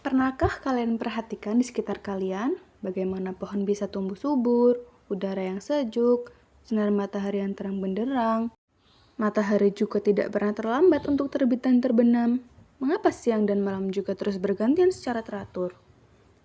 Pernahkah kalian perhatikan di sekitar kalian bagaimana pohon bisa tumbuh subur, udara yang sejuk, sinar matahari yang terang benderang? Matahari juga tidak pernah terlambat untuk terbit dan terbenam. Mengapa siang dan malam juga terus bergantian secara teratur?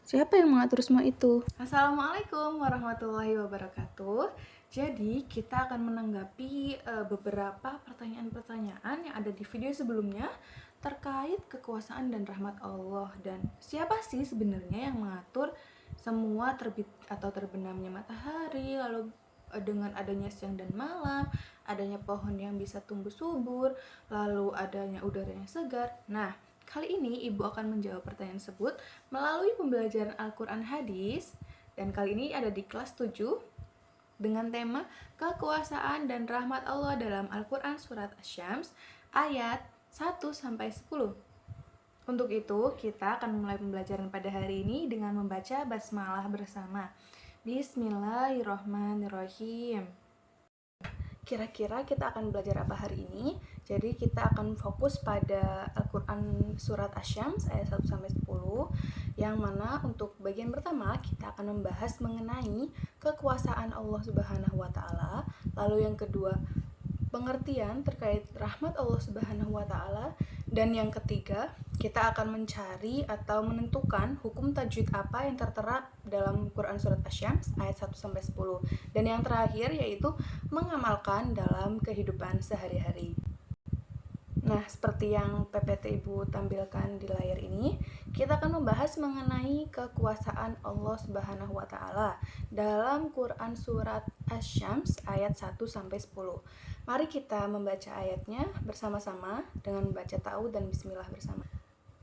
Siapa yang mengatur semua itu? Assalamualaikum warahmatullahi wabarakatuh. Jadi kita akan menanggapi beberapa pertanyaan-pertanyaan yang ada di video sebelumnya terkait kekuasaan dan rahmat Allah, dan siapa sih sebenarnya yang mengatur semua terbit atau terbenamnya matahari, lalu dengan adanya siang dan malam, adanya pohon yang bisa tumbuh subur, lalu adanya udara yang segar. Nah, kali ini Ibu akan menjawab pertanyaan tersebut melalui pembelajaran Al-Quran Hadis, dan kali ini ada di kelas 7 dengan tema kekuasaan dan rahmat Allah dalam Al-Quran Surat Asy-Syams ayat 1-10. Untuk itu, kita akan memulai pembelajaran pada hari ini dengan membaca basmalah bersama. Bismillahirrahmanirrahim. Kira-kira kita akan belajar apa hari ini? Jadi kita akan fokus pada Al-Quran Surat Asy-Syams ayat 1-10, yang mana untuk bagian pertama kita akan membahas mengenai kekuasaan Allah Subhanahu wa Ta'ala. Lalu yang kedua, pengertian terkait rahmat Allah Subhanahu wa Ta'ala. Dan yang ketiga, kita akan mencari atau menentukan hukum tajwid apa yang tertera dalam Quran Surat Asy-Syams ayat 1-10. Dan yang terakhir yaitu mengamalkan dalam kehidupan sehari-hari. Nah, seperti yang PPT Ibu tampilkan di layar ini, kita akan membahas mengenai kekuasaan Allah Subhanahu wa Ta'ala dalam Quran Surat Asy-Syams ayat 1-10. Mari kita membaca ayatnya bersama-sama dengan membaca ta'awudz dan bismillah bersama.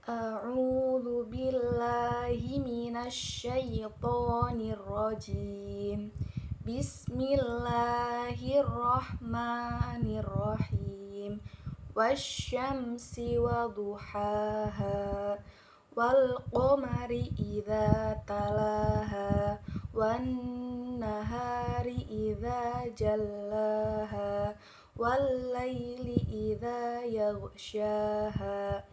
A'udzu billahi minasyaitonir rajim. Bismillahirrahmanirrahim. Wasyamsi waduhaha wal qamari idza talaha wan nahari idza jallaha wal laili idza yaghshaha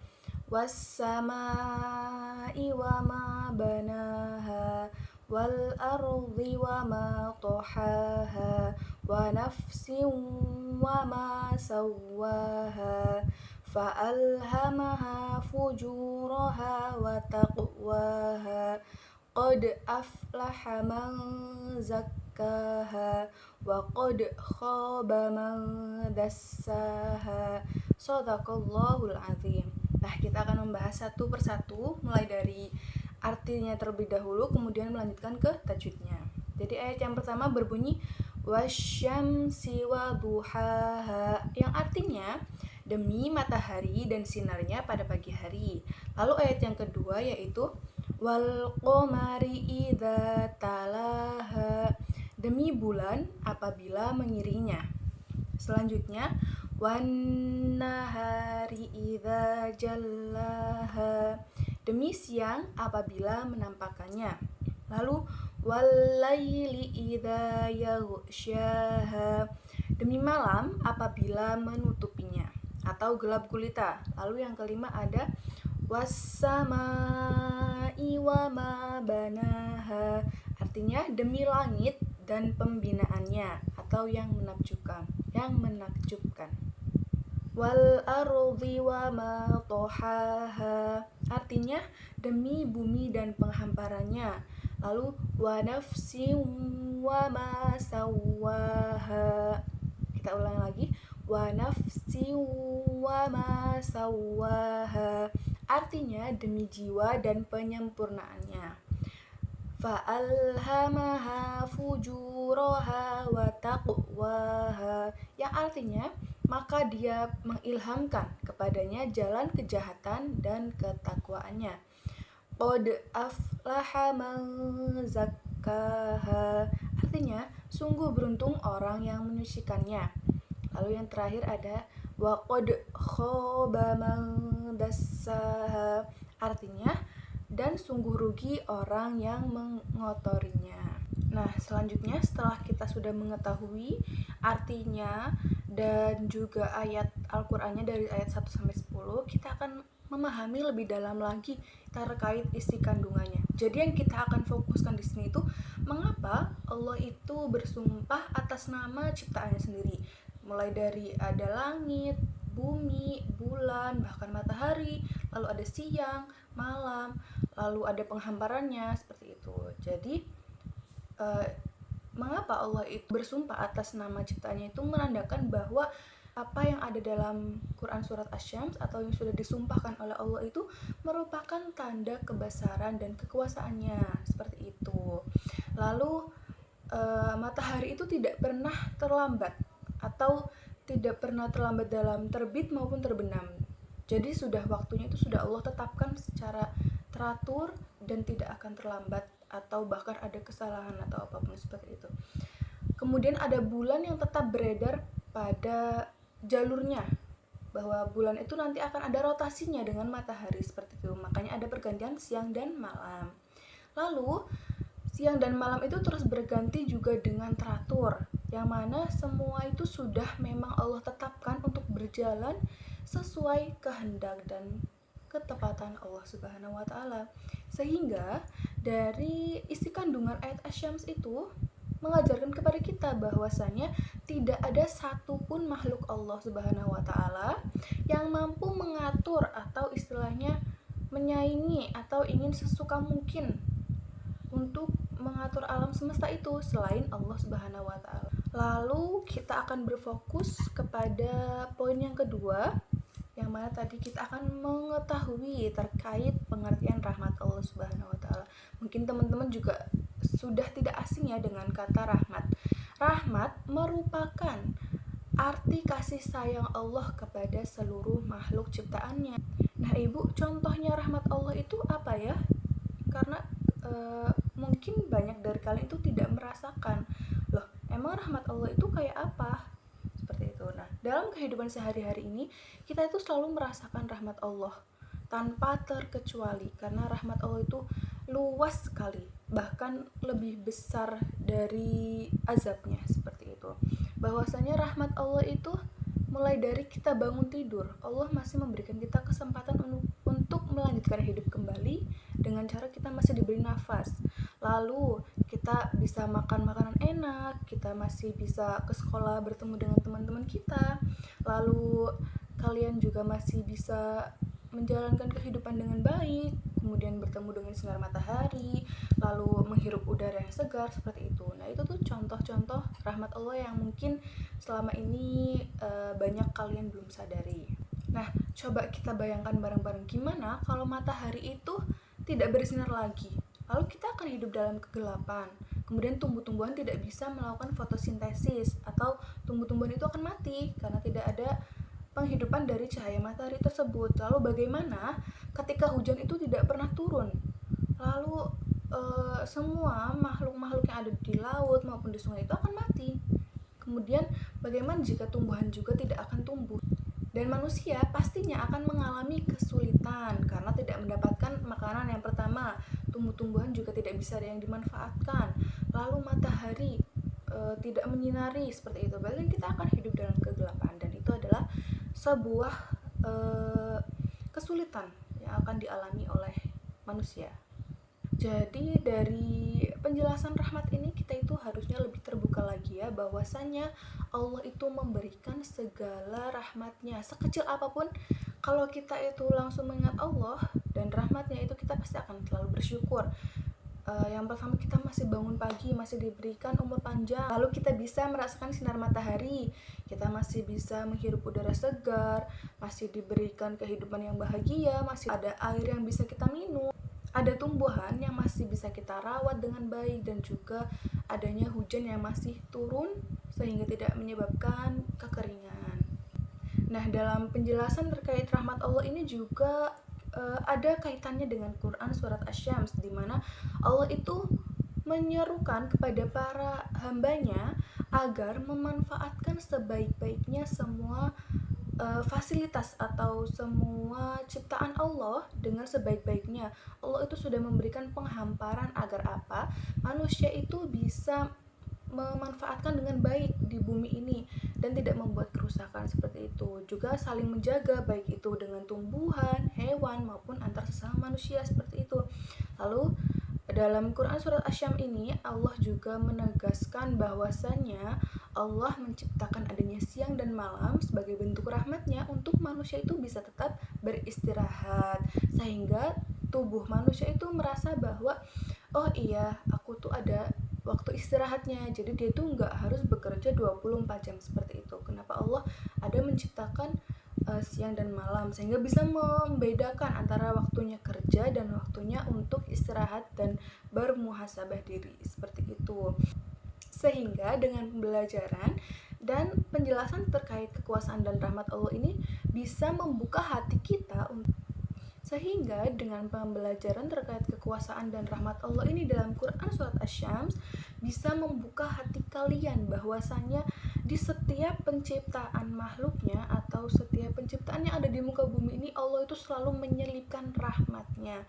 was samai wa ma banaha wal ardi wa ma tahaha wa nafsin wa ma sawwaha fa'alhamaha fujuraha wa taqwaha qad aflaha man zakkaha wa qad khaba man dassaha. Shadaqallahul azim. Nah, kita akan membahas satu persatu mulai dari artinya terlebih dahulu, kemudian melanjutkan ke tajwidnya. Jadi ayat yang pertama berbunyi wasyamsi waduhaha, yang artinya demi matahari dan sinarnya pada pagi hari. Lalu ayat yang kedua yaitu wal qamari idza talaha, demi bulan apabila mengirinya. Selanjutnya wan nahari idza jallaha, demi siang apabila menampakkannya. Lalu wal laili idza yaghsyaha, demi malam apabila menutupinya atau gelap gulita. Lalu yang kelima ada was-samai wa ma banaha, artinya demi langit dan pembinaannya atau yang menakjubkan. Wal ardi wa ma tahaha, artinya demi bumi dan penghamparannya. Lalu wa nafsin wa ma sawwaha, kita ulang lagi, wa nafsin wa ma sawwaha, artinya demi jiwa dan penyempurnaannya. Fa'alhamaha fujuraha wa taqwaha, yang artinya maka dia mengilhamkan kepadanya jalan kejahatan dan ketakwaannya. Qad aflaha man zakkaha, artinya sungguh beruntung orang yang menyucikannya. Lalu yang terakhir ada wa qad khaba man dassaha, artinya dan sungguh rugi orang yang mengotorinya. Nah, selanjutnya setelah kita sudah mengetahui artinya dan juga ayat Al-Qur'annya dari ayat 1-10, kita akan memahami lebih dalam lagi terkait isi kandungannya. Jadi yang kita akan fokuskan di sini itu mengapa Allah itu bersumpah atas nama ciptaannya sendiri. Mulai dari ada langit, bumi, bulan, bahkan matahari, lalu ada siang, malam, lalu ada penghamparannya seperti itu. Jadi mengapa Allah itu bersumpah atas nama ciptaannya itu menandakan bahwa apa yang ada dalam Quran surat Asy-Syams atau yang sudah disumpahkan oleh Allah itu merupakan tanda kebesaran dan kekuasaannya, seperti itu. Lalu matahari itu tidak pernah terlambat atau tidak pernah terlambat dalam terbit maupun terbenam. Jadi sudah waktunya itu sudah Allah tetapkan secara teratur dan tidak akan terlambat atau bahkan ada kesalahan atau apapun seperti itu. Kemudian ada bulan yang tetap beredar pada jalurnya, bahwa bulan itu nanti akan ada rotasinya dengan matahari seperti itu. Makanya ada pergantian siang dan malam. Lalu siang dan malam itu terus berganti juga dengan teratur, yang mana semua itu sudah memang Allah tetapkan untuk berjalan sesuai kehendak dan ketepatan Allah Subhanahu wa taala. Sehingga dari isi kandungan ayat Asy-Syams itu mengajarkan kepada kita bahwasanya tidak ada satupun makhluk Allah Subhanahu wa taala yang mampu mengatur atau istilahnya menyaingi atau ingin sesuka mungkin untuk mengatur alam semesta itu selain Allah Subhanahu wa taala. Lalu kita akan berfokus kepada poin yang kedua, yang mana tadi kita akan mengetahui terkait pengertian rahmat Allah Subhanahu wa taala. Mungkin teman-teman juga sudah tidak asing ya dengan kata rahmat. Rahmat merupakan arti kasih sayang Allah kepada seluruh makhluk ciptaannya. Nah, Ibu, contohnya rahmat Allah itu apa ya? Karena mungkin banyak dari kalian itu tidak merasakan. Loh, emang rahmat Allah itu kayak apa? Seperti itu. Nah, dalam kehidupan sehari-hari ini kita itu selalu merasakan rahmat Allah tanpa terkecuali, karena rahmat Allah itu luas sekali, bahkan lebih besar dari azabnya, seperti itu. Bahwasanya rahmat Allah itu mulai dari kita bangun tidur, Allah masih memberikan kita kesempatan untuk melanjutkan hidup kembali dengan cara kita masih diberi nafas. Lalu kita bisa makan makanan enak, kita masih bisa ke sekolah bertemu dengan teman-teman kita. Lalu kalian juga masih bisa menjalankan kehidupan dengan baik, kemudian bertemu dengan sinar matahari, lalu menghirup udara yang segar, seperti itu. Nah, itu tuh contoh-contoh rahmat Allah yang mungkin selama ini banyak kalian belum sadari. Nah, coba kita bayangkan bareng-bareng gimana kalau matahari itu tidak bersinar lagi. Lalu kita akan hidup dalam kegelapan. Kemudian tumbuh-tumbuhan tidak bisa melakukan fotosintesis atau tumbuh-tumbuhan itu akan mati karena tidak ada penghidupan dari cahaya matahari tersebut. Lalu bagaimana ketika hujan itu tidak pernah turun? Lalu semua makhluk-makhluk yang ada di laut maupun di sungai itu akan mati. Kemudian bagaimana jika tumbuhan juga tidak akan tumbuh? Dan manusia pastinya akan mengalami kesulitan karena tidak mendapatkan makanan yang pertama. Tumbuh-tumbuhan juga tidak bisa ada yang dimanfaatkan. Lalu matahari tidak menyinari, seperti itu. Berarti kita akan hidup dalam kegelapan, dan itu adalah sebuah kesulitan yang akan dialami oleh manusia. Jadi dari penjelasan rahmat ini kita itu harusnya lebih terbuka lagi ya, bahwasanya Allah itu memberikan segala rahmatnya sekecil apapun. Kalau kita itu langsung mengingat Allah dan rahmatnya itu, kita pasti akan selalu bersyukur. Yang pertama, kita masih bangun pagi, masih diberikan umur panjang, lalu kita bisa merasakan sinar matahari, kita masih bisa menghirup udara segar, masih diberikan kehidupan yang bahagia, masih ada air yang bisa kita minum, ada tumbuhan yang masih bisa kita rawat dengan baik, dan juga adanya hujan yang masih turun sehingga tidak menyebabkan kekeringan. Nah, dalam penjelasan terkait rahmat Allah ini juga ada kaitannya dengan Quran surat Asy-Syams, di mana Allah itu menyerukan kepada para hambanya agar memanfaatkan sebaik-baiknya semua fasilitas atau semua ciptaan Allah dengan sebaik-baiknya. Allah itu sudah memberikan penghamparan agar apa? Manusia itu bisa memanfaatkan dengan baik di bumi ini dan tidak membuat kerusakan seperti itu. Juga saling menjaga baik itu dengan tumbuhan, hewan maupun antar sesama manusia seperti itu. Lalu dalam Quran surat Asy-Syams ini Allah juga menegaskan bahwasannya Allah menciptakan adanya siang dan malam sebagai bentuk rahmatnya untuk manusia itu bisa tetap beristirahat, sehingga tubuh manusia itu merasa bahwa oh iya, aku tuh ada waktu istirahatnya, jadi dia tuh nggak harus bekerja 24 jam seperti itu. Kenapa Allah ada menciptakan siang dan malam, sehingga bisa membedakan antara waktunya kerja dan waktunya untuk istirahat dan bermuhasabah diri seperti itu. Sehingga dengan pembelajaran dan penjelasan terkait kekuasaan dan rahmat Allah ini bisa membuka hati kita sehingga dengan pembelajaran terkait kekuasaan dan rahmat Allah ini dalam Quran surat Asy-Syams bisa membuka hati kalian bahwasannya di setiap penciptaan makhluknya atau setiap penciptaan yang ada di muka bumi ini Allah itu selalu menyelipkan rahmatnya.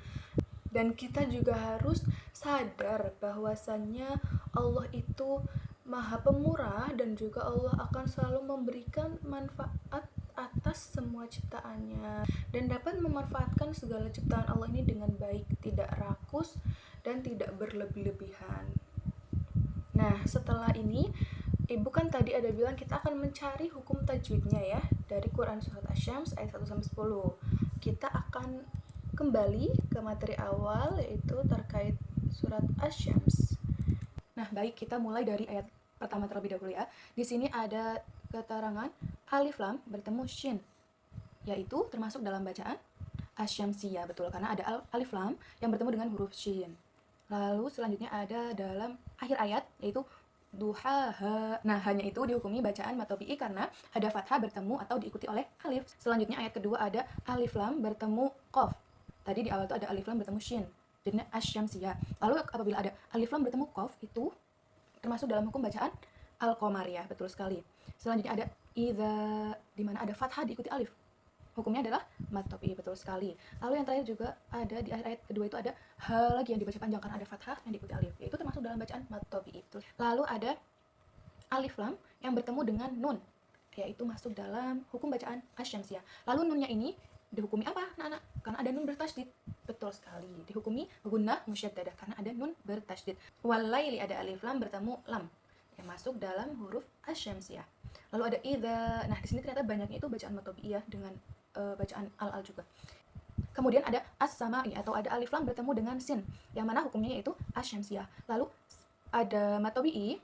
Dan kita juga harus sadar bahwasannya Allah itu Maha Pemurah dan juga Allah akan selalu memberikan manfaat atas semua ciptaannya dan dapat memanfaatkan segala ciptaan Allah ini dengan baik, tidak rakus dan tidak berlebih-lebihan. Nah, setelah ini Ibu kan tadi ada bilang kita akan mencari hukum tajwidnya ya dari Quran surat Asy-Syams ayat 1 sampai 10. Kita akan kembali ke materi awal yaitu terkait surat Asy-Syams. Nah, baik, kita mulai dari ayat pertama terlebih dahulu ya. Di sini ada keterangan alif lam bertemu shin, yaitu termasuk dalam bacaan Asy-Syamsiyah, betul, karena ada alif lam yang bertemu dengan huruf shin. Lalu selanjutnya ada dalam akhir ayat yaitu duhaha. Nah, hanya itu dihukumi bacaan mad tabi'i karena ada fathah bertemu atau diikuti oleh alif. Selanjutnya ayat kedua ada alif lam bertemu qaf. Tadi di awal itu ada alif lam bertemu shin, jadinya Asy-Syamsiyah. Lalu apabila ada alif lam bertemu qaf itu termasuk dalam hukum bacaan Al-Qamariyah, betul sekali. Selanjutnya ada idza, di mana ada fathah diikuti alif. Hukumnya adalah mad tabi'i, betul sekali. Lalu yang terakhir juga ada di akhir ayat kedua itu ada ha lagi yang dibaca panjang karena ada fathah yang diikuti alif. Yaitu termasuk dalam bacaan mad tabi'i. Lalu ada alif lam yang bertemu dengan nun, yaitu masuk dalam hukum bacaan Asy-Syamsiyah. Lalu nunnya ini dihukumi apa, anak-anak? Karena ada nun bertasydid. Betul sekali. Dihukumi gunnah musyaddadah karena ada nun bertasydid. Walaili ada alif lam bertemu lam yang masuk dalam huruf Asy-Syamsiyah. Lalu ada idza. Nah, di sini ternyata banyaknya itu bacaan mad tabi'i ya dengan bacaan al-al juga. Kemudian ada as-sama'i atau ada alif lam bertemu dengan sin yang mana hukumnya yaitu Asy-Syamsiyah. Lalu ada mad tabi'i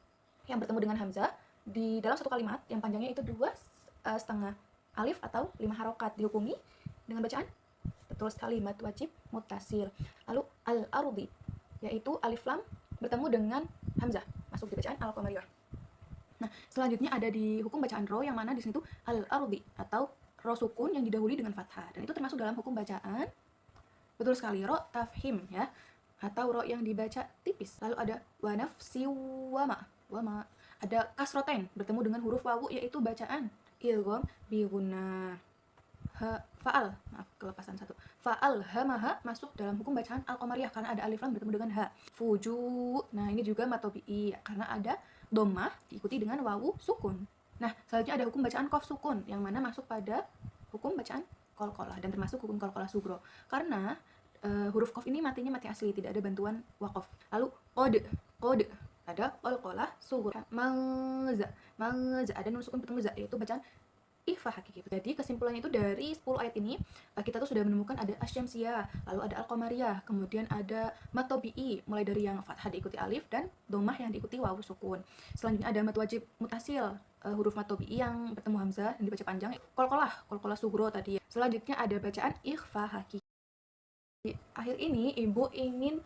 yang bertemu dengan hamzah di dalam satu kalimat yang panjangnya itu 2,5 alif atau 5 harokat, dihukumi dengan bacaan betul sekali mad wajib muttasil. Lalu al-ardi yaitu alif lam bertemu dengan hamzah masuk di bacaan Al-Qamariyah. Nah, selanjutnya ada di hukum bacaan ro yang mana di sini tuh al-ardi atau ro sukun yang didahului dengan fathah dan itu termasuk dalam hukum bacaan betul sekali ro tafhim ya atau ro yang dibaca tipis. Lalu ada wa nafsi wama ada kasroten bertemu dengan huruf wawu yaitu bacaan idgham bi gunnah. Fa'al, maaf kelepasan satu. Fa'al hamaha masuk dalam hukum bacaan Al-Qamariyah karena ada alif lam bertemu dengan ha. Fuju, nah ini juga mad tabi'i karena ada dhammah diikuti dengan wawu sukun. Nah, selanjutnya ada hukum bacaan qaf sukun yang mana masuk pada hukum bacaan qalqalah dan termasuk hukum qalqalah sugro karena huruf qaf ini matinya mati asli, tidak ada bantuan waqaf. Lalu qad ada qalqalah sugro. Maza ada nun sukun bertemu za yaitu bacaan ikhfa hakiki. Jadi kesimpulannya itu dari 10 ayat ini kita tuh sudah menemukan ada Asy-Syamsiyah, lalu ada Al-Qamariyah, kemudian ada mad tabi'i mulai dari yang fathah diikuti alif dan dhammah yang diikuti wawu sukun. Selanjutnya ada mad wajib mutasil, huruf mad tabi'i yang bertemu hamzah dan dibaca panjang, qalqalah sugro tadi. Selanjutnya ada bacaan ikhfa hakiki. Akhir ini Ibu ingin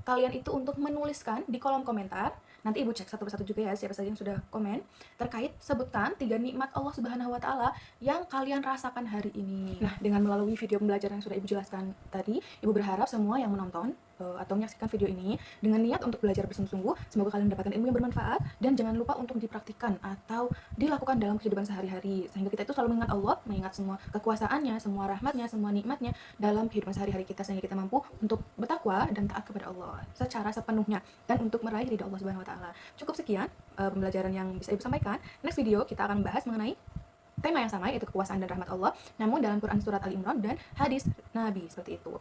kalian itu untuk menuliskan di kolom komentar. Nanti Ibu cek satu persatu juga ya siapa saja yang sudah komen terkait sebutkan 3 nikmat Allah Subhanahu wa taala yang kalian rasakan hari ini. Nah, dengan melalui video pembelajaran yang sudah Ibu jelaskan tadi, Ibu berharap semua yang menonton atau menyaksikan video ini dengan niat untuk belajar bersungguh-sungguh. Semoga kalian mendapatkan ilmu yang bermanfaat dan jangan lupa untuk dipraktikkan atau dilakukan dalam kehidupan sehari-hari sehingga kita itu selalu mengingat Allah, mengingat semua kekuasaannya, semua rahmatnya, semua nikmatnya dalam kehidupan sehari-hari kita sehingga kita mampu untuk bertakwa dan taat kepada Allah secara sepenuhnya dan untuk meraih ridha Allah Subhanahu wa taala. Cukup sekian pembelajaran yang bisa Ibu sampaikan. Next video kita akan bahas mengenai tema yang sama yaitu kekuasaan dan rahmat Allah, namun dalam Quran surat Ali Imran dan hadis Nabi seperti itu.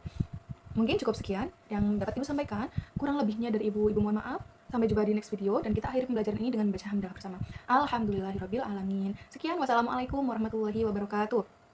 Mungkin cukup sekian yang dapat Ibu sampaikan. Kurang lebihnya dari Ibu mohon maaf. Sampai jumpa di next video dan kita akhiri pembelajaran ini dengan membaca hamdalah bersama. Alhamdulillahirabbil alamin. Sekian, wassalamualaikum warahmatullahi wabarakatuh.